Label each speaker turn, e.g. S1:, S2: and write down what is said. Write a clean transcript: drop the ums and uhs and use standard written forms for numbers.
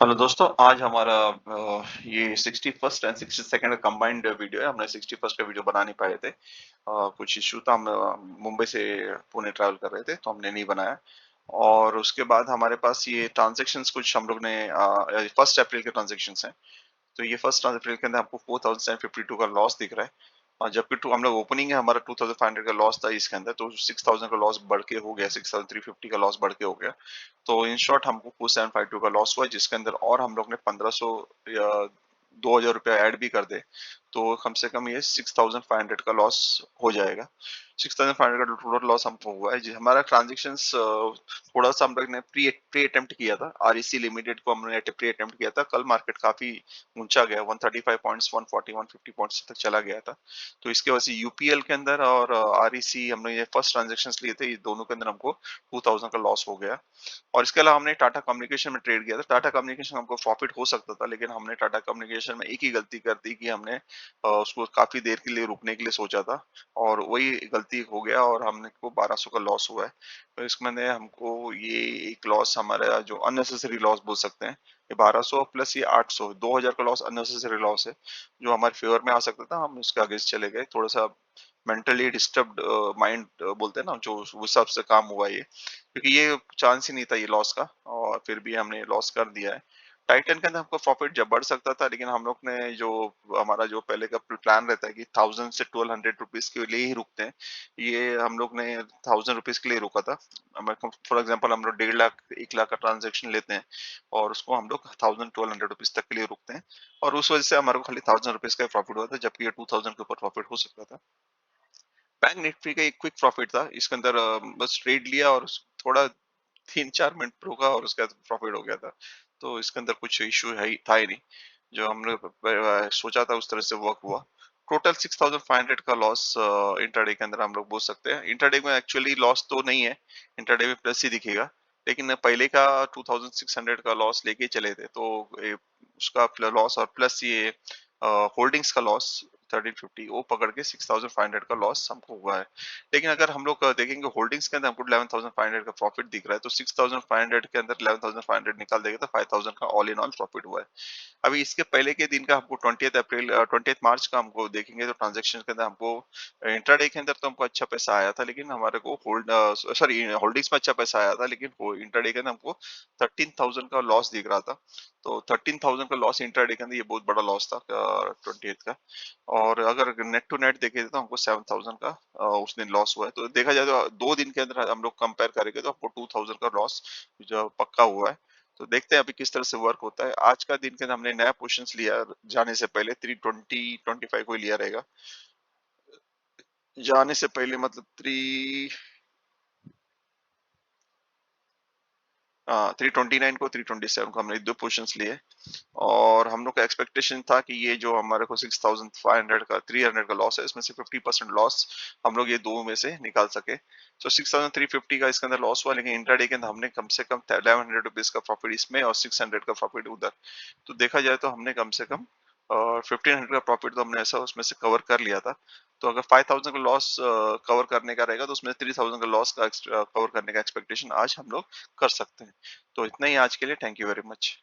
S1: Hello दोस्तों, आज हमारा ये 61st एंड 62nd का कंबाइंड वीडियो है। हमने 61st का वीडियो बना नहीं पाए थे। कुछ इशू था, हम मुंबई से पुणे ट्रैवल कर रहे थे तो हमने नहीं बनाया। और उसके बाद हमारे पास ये ट्रांजैक्शंस कुछ हम लोग ने 1 अप्रैल के ट्रांजैक्शंस हैं। तो ये फर्स्ट अप्रैल के अंदर आपको 4052 का लॉस दिख रहा है। जबकि हम लोग ओपनिंग है, हमारा 2500 का लॉस था इसके अंदर, तो 6000 का लॉस बढ़ के हो गया, 6350 का लॉस बढ़ के हो गया। तो इन शॉर्ट हमको 4752 का लॉस हुआ, जिसके अंदर और हम लोग ने 1500 या 2000 रुपया ऐड भी कर दे तो कम से कम ये 6500 का लॉस हो जाएगा। 6500 का टोटल लॉस हमको हुआ है। हमारा ट्रांजेक्शन थोड़ा सा हम लोग ने प्री प्री अटेम्प्ट किया था, आरईसी लिमिटेड को हमने प्री अटेम्प्ट किया था। कल मार्केट काफी ऊंचा गया, 135 पॉइंट्स, 140 150 पॉइंट्स तक चला गया था। तो इसके वजह से यूपीएल के अंदर और आरईसी हमने ये फर्स्ट ट्रांजेक्शन लिए थे, ये दोनों के अंदर हमको 2000 का लॉस हो गया। और इसके अलावा हमने टाटा कम्युनिकेशन में ट्रेड किया था। टाटा कम्युनिकेशन हमको प्रॉफिट हो सकता था, लेकिन हमने टाटा कम्युनिकेशन में एक ही गलती कर दी कि हमने उसको काफी देर के लिए रुकने के लिए सोचा था, और वही गलती हो गया और हमने को 1200 का लॉस हुआ है। तो इसमें हमको ये एक लॉस, हमारा जो अननेसेसरी लॉस बोल सकते हैं, ये 1200 प्लस ये 800, 2000 का लॉस अननेसेसरी लॉस है, जो हमारे फेवर में आ सकता था। हम उसके आगे चले गए, थोड़ा सा मेंटली डिस्टर्ब्ड माइंड बोलते हैं ना, जो उस हिसाब से काम हुआ ये, क्योंकि ये चांस ही नहीं था ये लॉस का, और फिर भी हमने लॉस कर दिया है। टाइटन के अंदर हमको प्रॉफिट जब बढ़ सकता था, लेकिन हम लोग ने जो हमारा जो पहले का प्लान रहता है कि 1000 से 1200 रुपीज के लिए ही रुकते हैं, ये हम लोग ने 1000 रुपीज के लिए रुका था। फॉर एग्जाम्पल हम लोग 1.5 लाख 1 लाख का ट्रांजेक्शन लेते हैं, और उसको हम लोग 1000 1200 रुपीज तक के लिए रुकते हैं, और उस वजह से हमारे को खाली 1000 रुपीज का प्रॉफिट हुआ था, जबकि ये 2000 के ऊपर प्रॉफिट हो सकता था। बैंक निफ्टी का एक क्विक प्रॉफिट था इसके अंदर, बस ट्रेड लिया और थोड़ा 3-4 मिनट रुका और उसके बाद प्रॉफिट हो गया था। तो इसके अंदर कुछ इशू है ही था ही नहीं, जो हमने सोचा था उस तरह से वर्क हुआ। टोटल 6500 का लॉस इंटरडे के अंदर हम लोग बोल सकते हैं। इंटरडे में एक्चुअली लॉस तो नहीं है, इंटरडे में प्लस ही दिखेगा, लेकिन पहले का 2600 का लॉस लेके चले थे, तो उसका लॉस और प्लस ये होल्डिंग्स का लॉस 1350 वो पकड़ के 6500 का लॉस हमको हुआ है। लेकिन अगर हम लोग देखेंगे होल्डिंग्स के अंदर हमको 11500 का प्रॉफिट दिख रहा है, तो 6500 के अंदर 11500 निकाल देगा तो 5000 का ऑल इन ऑल प्रॉफिट हुआ है। अभी इसके पहले के दिन का हमको 20 मार्च का हमको देखेंगे, तो ट्रांजेक्शन के अंदर हमको इंट्राडे के अंदर तो हमको अच्छा पैसा आया था, लेकिन हमारे को सॉरी होल्डिंग्स में अच्छा पैसा आया था, लेकिन इंट्राडे के अंदर हमको 13000 का लॉस दिख रहा था। तो 13000 का लॉस इंट्राडे के अंदर ये बहुत बड़ा लॉस था 28 का। और अगर नेट टू नेट देखे तो हमको 7000 का उस दिन लॉस हुआ है। तो देखा जाए तो 2 दिन के अंदर हम लोग कंपेयर करेंगे तो हमको 2000 का लॉस जो पक्का हुआ है। तो देखते हैं अभी किस तरह से वर्क होता है। आज का दिन के अंदर हमने नया पोजीशंस लिया, जाने से पहले 320 25 को ही लिया रहेगा, जाने से पहले मतलब 329 को 327 को हमने 2 पोजीशंस लिए। और हम लोग का एक्सपेक्टेशन था कि ये जो हमारे को 6500 का 300 का लॉस है, इसमें से 50% लॉस हम लोग ये दो में से निकाल सके। तो 6350 का इसके अंदर लॉस हुआ, लेकिन इंट्राडे के अंदर हमने कम से कम 1100 रुपीज का प्रॉफिट इसमें और 600 का प्रॉफिट उधर। तो देखा जाए तो हमने कम से कम 1500 का प्रॉफिट तो हमने ऐसा उसमें से कवर कर लिया था। तो अगर 5000 का लॉस कवर करने का रहेगा, तो उसमें 3000 का लॉस का कवर करने का एक्सपेक्टेशन आज हम लोग कर सकते हैं। तो इतना ही आज के लिए, थैंक यू वेरी मच।